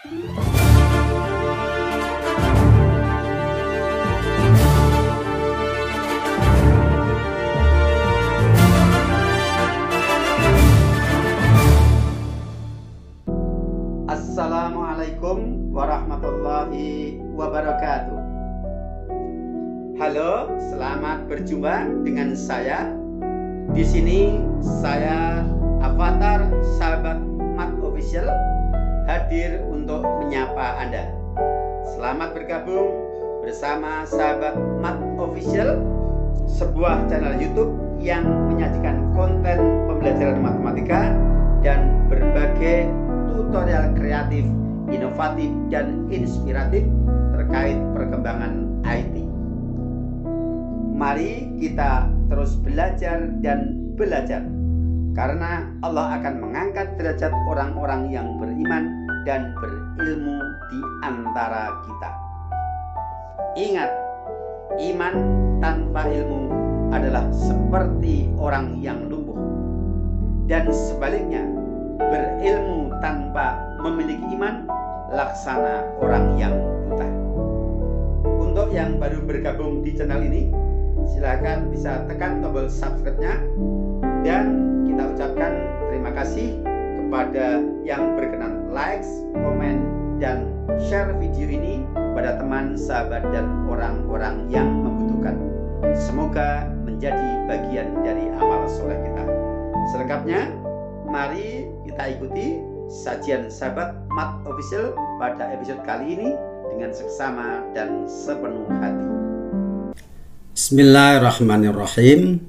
Assalamualaikum warahmatullahi wabarakatuh. Halo, selamat berjumpa dengan saya. Di sini saya Avatar Sahabat Mat Official hadir untuk menyapa Anda. Selamat bergabung bersama Sahabat Mat Official, sebuah channel YouTube yang menyajikan konten pembelajaran matematika dan berbagai tutorial kreatif, inovatif, dan inspiratif terkait perkembangan IT. Mari kita terus belajar dan belajar, karena Allah akan mengangkat derajat orang-orang yang beriman dan berilmu di antara kita. Ingat, iman tanpa ilmu adalah seperti orang yang lumpuh, dan sebaliknya, berilmu tanpa memiliki iman laksana orang yang buta. Untuk yang baru bergabung di channel ini, silakan bisa tekan tombol subscribe-nya, dan kita ucapkan terima kasih kepada yang berkenan like, komen, dan share video ini pada teman, sahabat, dan orang-orang yang membutuhkan. Semoga menjadi bagian dari amal soleh kita. Selengkapnya, mari kita ikuti sajian Sahabat Mat Official pada episode kali ini dengan seksama dan sepenuh hati. Bismillahirrahmanirrahim.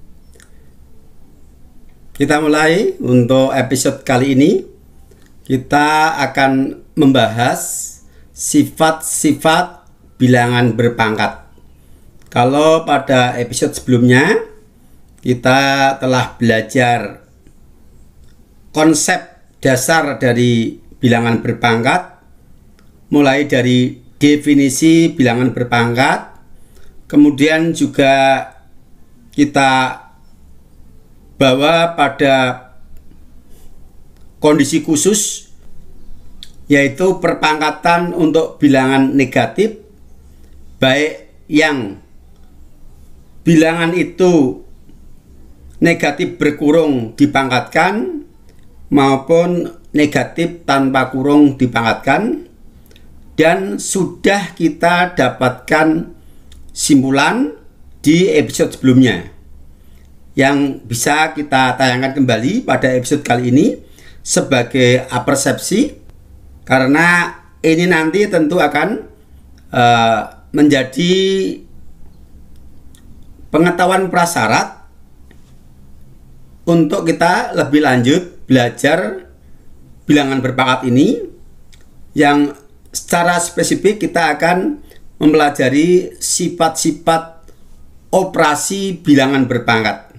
Kita mulai untuk episode kali ini. Kita akan membahas sifat-sifat bilangan berpangkat. Kalau pada episode sebelumnya kita telah belajar konsep dasar dari bilangan berpangkat, mulai dari definisi bilangan berpangkat. Kemudian juga kita bawa pada kondisi khusus, yaitu perpangkatan untuk bilangan negatif, baik yang bilangan itu negatif berkurung dipangkatkan maupun negatif tanpa kurung dipangkatkan. Dan sudah kita dapatkan simpulan di episode sebelumnya yang bisa kita tayangkan kembali pada episode kali ini sebagai apersepsi, karena ini nanti tentu akan menjadi pengetahuan prasyarat untuk kita lebih lanjut belajar bilangan berpangkat ini, yang secara spesifik kita akan mempelajari sifat-sifat operasi bilangan berpangkat.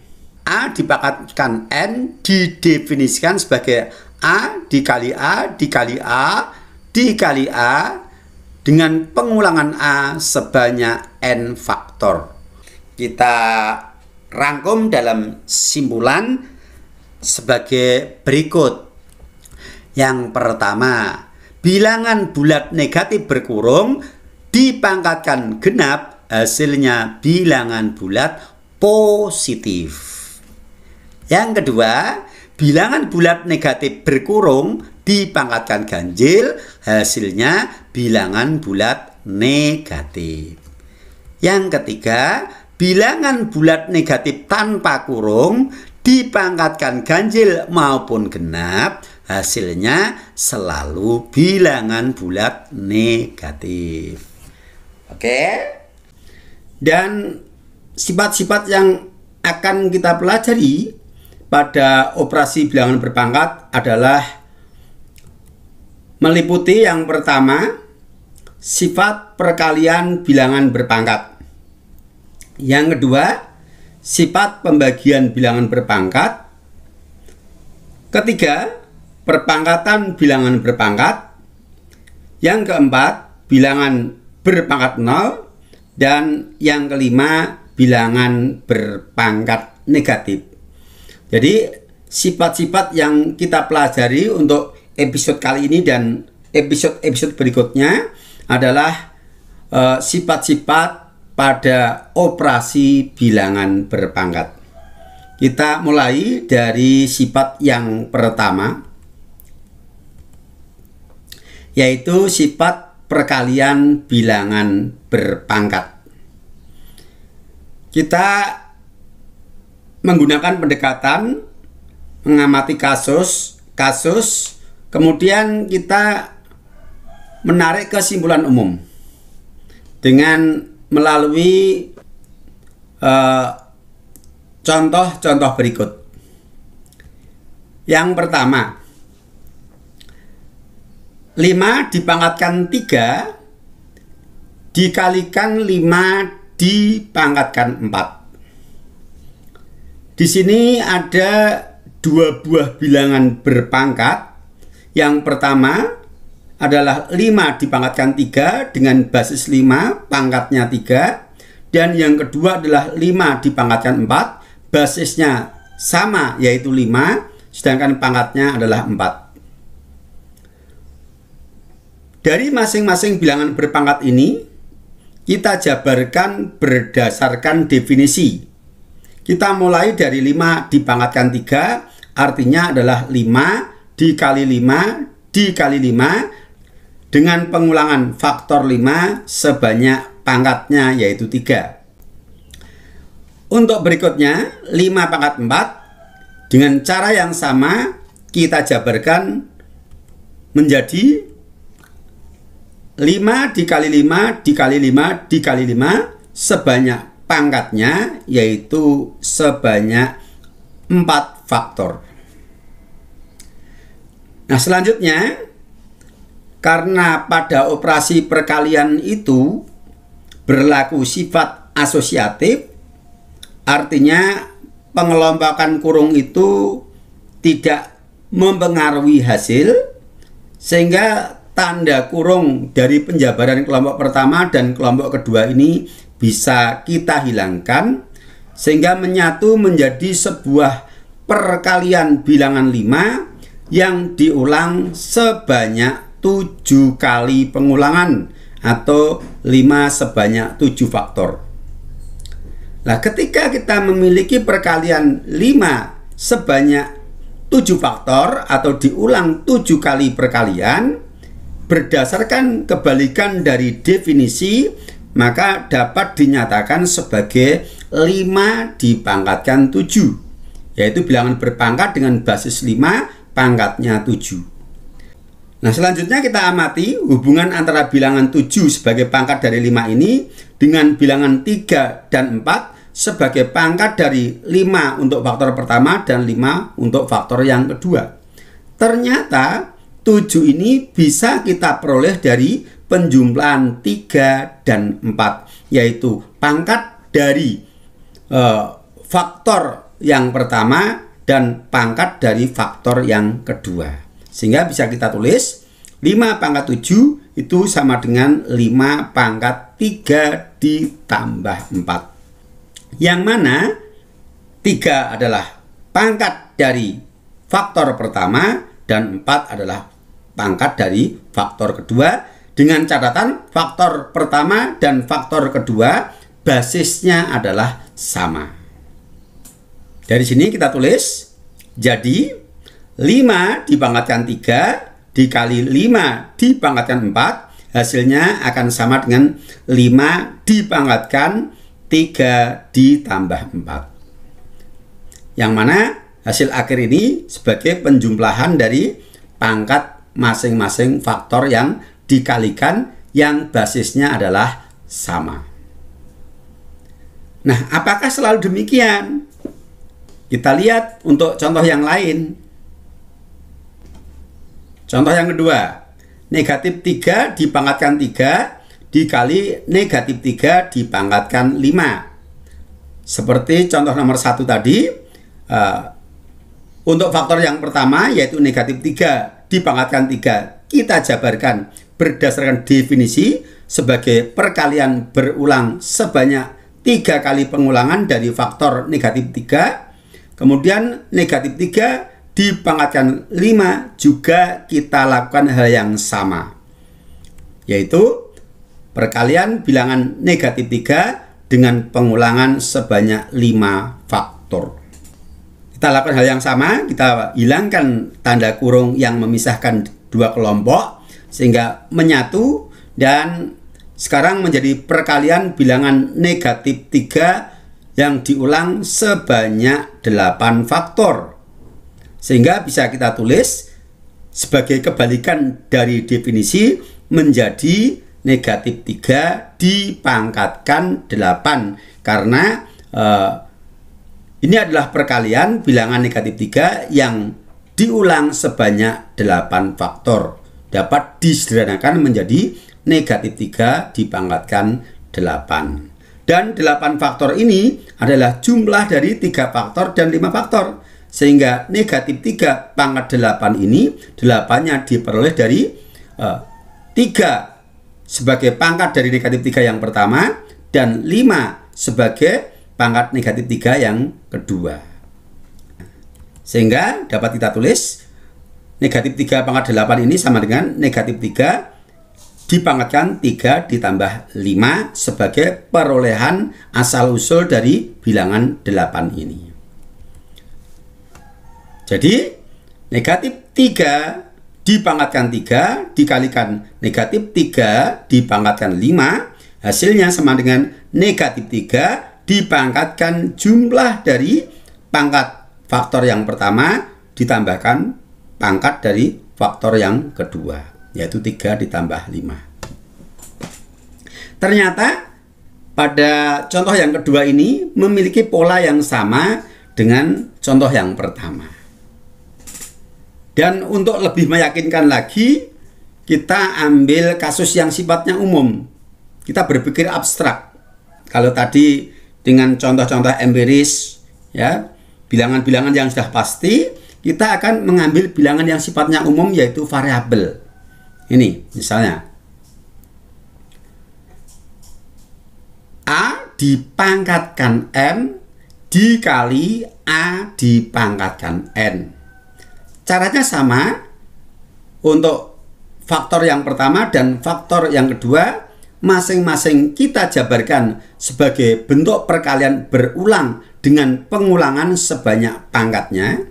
A dipangkatkan N didefinisikan sebagai A dikali A dikali A dikali A dengan pengulangan A sebanyak N faktor. Kita rangkum dalam simpulan sebagai berikut. Yang pertama, bilangan bulat negatif berkurung dipangkatkan genap, hasilnya bilangan bulat positif. Yang kedua, bilangan bulat negatif berkurung dipangkatkan ganjil, hasilnya bilangan bulat negatif. Yang ketiga, bilangan bulat negatif tanpa kurung dipangkatkan ganjil maupun genap, hasilnya selalu bilangan bulat negatif. Oke. Dan sifat-sifat yang akan kita pelajari pada operasi bilangan berpangkat adalah meliputi yang pertama, sifat perkalian bilangan berpangkat. Yang kedua, sifat pembagian bilangan berpangkat. Ketiga, perpangkatan bilangan berpangkat. Yang keempat, bilangan berpangkat 0. Dan yang kelima, bilangan berpangkat negatif. Jadi sifat-sifat yang kita pelajari untuk episode kali ini dan episode-episode berikutnya adalah sifat-sifat pada operasi bilangan berpangkat. Kita mulai dari sifat yang pertama, yaitu sifat perkalian bilangan berpangkat. Kita menggunakan pendekatan mengamati kasus, kemudian kita menarik kesimpulan umum dengan melalui contoh-contoh berikut. Yang pertama, 5 dipangkatkan 3 dikalikan 5 dipangkatkan 4. Di sini ada dua buah bilangan berpangkat. Yang pertama adalah 5 dipangkatkan 3 dengan basis 5, pangkatnya 3. Dan yang kedua adalah 5 dipangkatkan 4, basisnya sama yaitu 5, sedangkan pangkatnya adalah 4. Dari masing-masing bilangan berpangkat ini, kita jabarkan berdasarkan definisi. Kita mulai dari 5 dipangkatkan 3, artinya adalah 5 dikali 5 dikali 5 dengan pengulangan faktor 5 sebanyak pangkatnya yaitu 3. Untuk berikutnya, 5 pangkat 4 dengan cara yang sama kita jabarkan menjadi 5 dikali 5 dikali 5 dikali 5 sebanyak pangkatnya yaitu sebanyak 4 faktor. Nah, selanjutnya, karena pada operasi perkalian itu berlaku sifat asosiatif, artinya pengelompokan kurung itu tidak mempengaruhi hasil, sehingga tanda kurung dari penjabaran kelompok pertama dan kelompok kedua ini bisa kita hilangkan, sehingga menyatu menjadi sebuah perkalian bilangan 5 yang diulang sebanyak 7 kali pengulangan atau 5 sebanyak 7 faktor. Nah, ketika kita memiliki perkalian 5 sebanyak 7 faktor atau diulang 7 kali perkalian, berdasarkan kebalikan dari definisi, maka dapat dinyatakan sebagai 5 dipangkatkan 7, yaitu bilangan berpangkat dengan basis 5, pangkatnya 7. Nah, selanjutnya kita amati hubungan antara bilangan 7 sebagai pangkat dari 5 ini dengan bilangan 3 dan 4 sebagai pangkat dari 5 untuk faktor pertama dan 5 untuk faktor yang kedua. Ternyata 7 ini bisa kita peroleh dari penjumlahan 3 dan 4, yaitu pangkat dari faktor yang pertama dan pangkat dari faktor yang kedua. Sehingga bisa kita tulis 5 pangkat 7 itu sama dengan 5 pangkat 3 ditambah 4. Yang mana 3 adalah pangkat dari faktor pertama dan 4 adalah pangkat dari faktor kedua, dengan catatan faktor pertama dan faktor kedua basisnya adalah sama. Dari sini kita tulis, jadi 5 dipangkatkan 3 dikali 5 dipangkatkan 4 hasilnya akan sama dengan 5 dipangkatkan 3 ditambah 4. Yang mana hasil akhir ini sebagai penjumlahan dari pangkat masing-masing faktor yang dikalikan yang basisnya adalah sama. Nah, apakah selalu demikian? Kita lihat untuk contoh yang lain. Contoh yang kedua, negatif 3 dipangkatkan 3 dikali negatif 3 dipangkatkan 5. Seperti contoh nomor 1 tadi, untuk faktor yang pertama yaitu negatif 3 dipangkatkan 3, kita jabarkan berdasarkan definisi sebagai perkalian berulang sebanyak 3 kali pengulangan dari faktor negatif 3. Kemudian negatif 3 dipangkatkan 5 juga kita lakukan hal yang sama, yaitu perkalian bilangan negatif 3 dengan pengulangan sebanyak 5 faktor. Kita lakukan hal yang sama, kita hilangkan tanda kurung yang memisahkan dua kelompok sehingga menyatu, dan sekarang menjadi perkalian bilangan negatif 3 yang diulang sebanyak 8 faktor. Sehingga bisa kita tulis sebagai kebalikan dari definisi menjadi negatif 3 dipangkatkan 8. Karena ini adalah perkalian bilangan negatif 3 yang diulang sebanyak 8 faktor. Dapat disederhanakan menjadi negatif 3 dipangkatkan 8. Dan 8 faktor ini adalah jumlah dari 3 faktor dan 5 faktor. Sehingga negatif 3 pangkat 8 ini 8-nya diperoleh dari 3 sebagai pangkat dari negatif 3 yang pertama dan 5 sebagai pangkat negatif 3 yang kedua. Sehingga dapat kita tulis negatif 3 pangkat 8 ini sama dengan negatif 3 dipangkatkan 3 ditambah 5 sebagai perolehan asal-usul dari bilangan 8 ini. Jadi negatif 3 dipangkatkan 3 dikalikan negatif 3 dipangkatkan 5, hasilnya sama dengan negatif 3 dipangkatkan jumlah dari pangkat faktor yang pertama ditambahkan pangkat dari faktor yang kedua, yaitu 3 ditambah 5. Ternyata pada contoh yang kedua ini memiliki pola yang sama dengan contoh yang pertama. Dan untuk lebih meyakinkan lagi, kita ambil kasus yang sifatnya umum. Kita berpikir abstrak. Kalau tadi dengan contoh-contoh empiris, ya, bilangan-bilangan yang sudah pasti, kita akan mengambil bilangan yang sifatnya umum, yaitu variabel. Ini misalnya A dipangkatkan M dikali A dipangkatkan N. Caranya sama untuk faktor yang pertama dan faktor yang kedua, masing-masing kita jabarkan sebagai bentuk perkalian berulang dengan pengulangan sebanyak pangkatnya.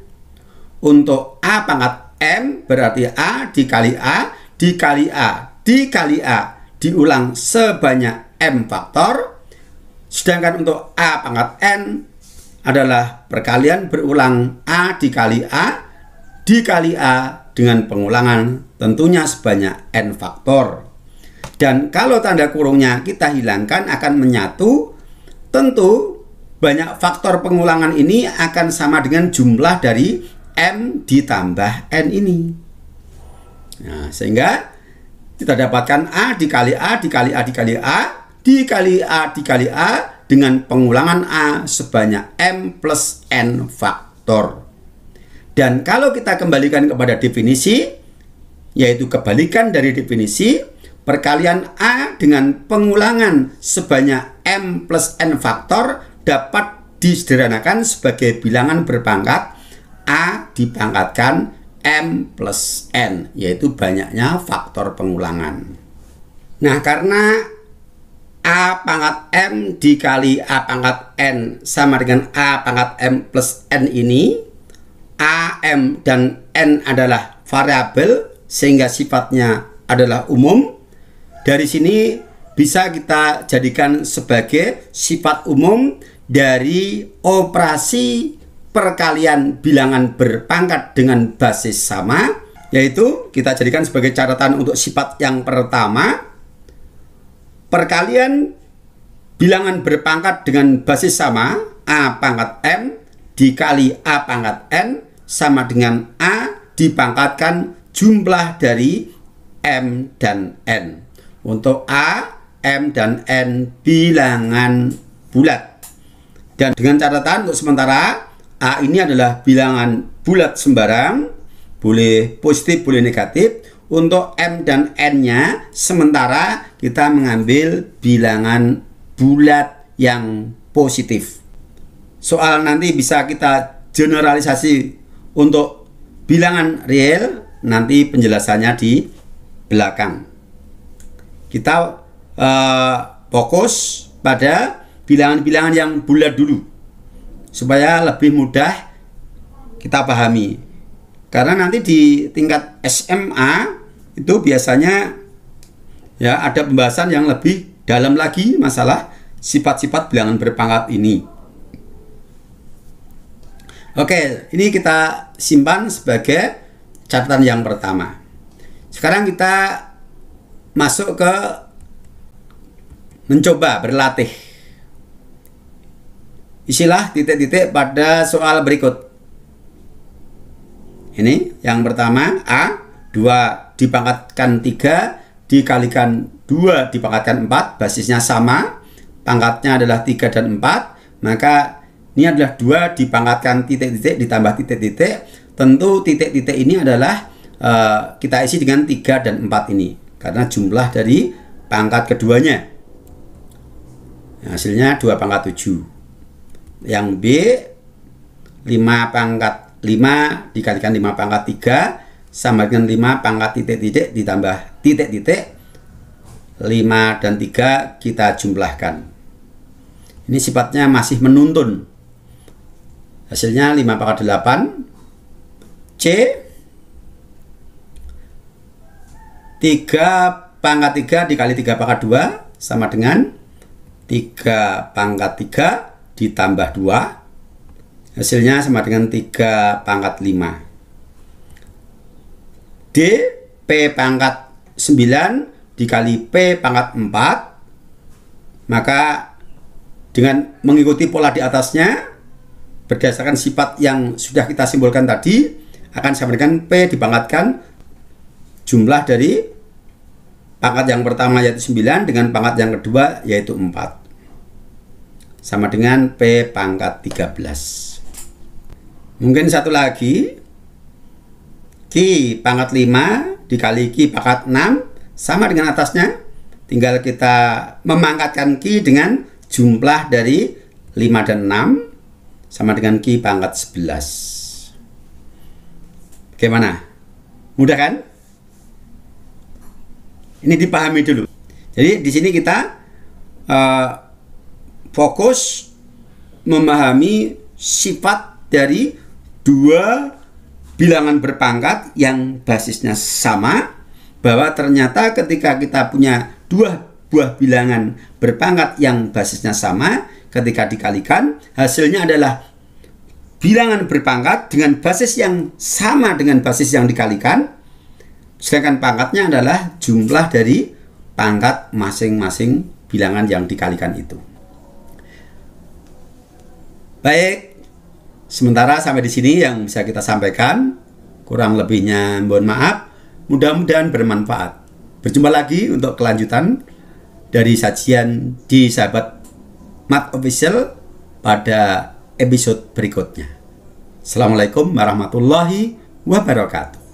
Untuk A pangkat M berarti A dikali A dikali A dikali A diulang sebanyak M faktor. Sedangkan untuk A pangkat N adalah perkalian berulang A dikali A dikali A dengan pengulangan tentunya sebanyak N faktor. Dan kalau tanda kurungnya kita hilangkan akan menyatu, tentu banyak faktor pengulangan ini akan sama dengan jumlah dari M ditambah N ini. Nah, sehingga kita dapatkan A dikali A dikali A dikali A dikali A dikali A dengan pengulangan A sebanyak M plus N faktor. Dan kalau kita kembalikan kepada definisi, yaitu kebalikan dari definisi, perkalian A dengan pengulangan sebanyak M plus N faktor dapat disederhanakan sebagai bilangan berpangkat A dipangkatkan M plus N, yaitu banyaknya faktor pengulangan. Nah, karena A pangkat M dikali A pangkat N sama dengan A pangkat M plus N ini, A, M, dan N adalah variabel sehingga sifatnya adalah umum. Dari sini bisa kita jadikan sebagai sifat umum dari operasi perkalian bilangan berpangkat dengan basis sama, yaitu kita jadikan sebagai catatan untuk sifat yang pertama. Perkalian bilangan berpangkat dengan basis sama A pangkat M dikali A pangkat N sama dengan A dipangkatkan jumlah dari M dan N. Untuk A, M, dan N bilangan bulat. Dan dengan catatan untuk sementara A ini adalah bilangan bulat sembarang, boleh positif, boleh negatif. Untuk M dan N-nya sementara kita mengambil bilangan bulat yang positif. Soal nanti bisa kita generalisasi untuk bilangan real nanti penjelasannya di belakang. Kita fokus pada bilangan-bilangan yang bulat dulu supaya lebih mudah kita pahami. Karena nanti di tingkat SMA itu biasanya ya ada pembahasan yang lebih dalam lagi masalah sifat-sifat bilangan berpangkat ini. Oke, ini kita simpan sebagai catatan yang pertama. Sekarang kita masuk ke mencoba berlatih. Isilah titik-titik pada soal berikut. Ini yang pertama, A, 2 dipangkatkan 3 dikalikan 2 dipangkatkan 4, basisnya sama, pangkatnya adalah 3 dan 4, maka ini adalah 2 dipangkatkan titik-titik ditambah titik-titik. Tentu titik-titik ini adalah kita isi dengan 3 dan 4 ini, karena jumlah dari pangkat keduanya. Hasilnya 2 pangkat 7. Yang B, 5 pangkat 5 dikalikan 5 pangkat 3 sama dengan 5 pangkat titik-titik ditambah titik-titik. 5 dan 3 kita jumlahkan. Ini sifatnya masih menuntun. Hasilnya 5 pangkat 8. C, 3 pangkat 3 dikali 3 pangkat 2 sama dengan 3 pangkat 3 ditambah 2. Hasilnya sama dengan 3 pangkat 5. D, P pangkat 9 dikali P pangkat 4. Maka dengan mengikuti pola di atasnya, berdasarkan sifat yang sudah kita simbolkan tadi, akan sama dengan P dipangkatkan jumlah dari pangkat yang pertama yaitu 9 dengan pangkat yang kedua yaitu 4. Sama dengan P pangkat 13. Mungkin satu lagi, Q pangkat 5 dikali Q pangkat 6 sama dengan atasnya. Tinggal kita memangkatkan Q dengan jumlah dari 5 dan 6 sama dengan Q pangkat 11. Bagaimana? Mudah kan? Ini dipahami dulu. Jadi di sini kita fokus memahami sifat dari 2 bilangan berpangkat yang basisnya sama, bahwa ternyata ketika kita punya 2 buah bilangan berpangkat yang basisnya sama, ketika dikalikan hasilnya adalah bilangan berpangkat dengan basis yang sama dengan basis yang dikalikan, sedangkan pangkatnya adalah jumlah dari pangkat masing-masing bilangan yang dikalikan itu. Baik, sementara sampai di sini yang bisa kita sampaikan. Kurang lebihnya mohon maaf. Mudah-mudahan bermanfaat. Berjumpa lagi untuk kelanjutan dari sajian di Sahabat Math Official pada episode berikutnya. Assalamualaikum warahmatullahi wabarakatuh.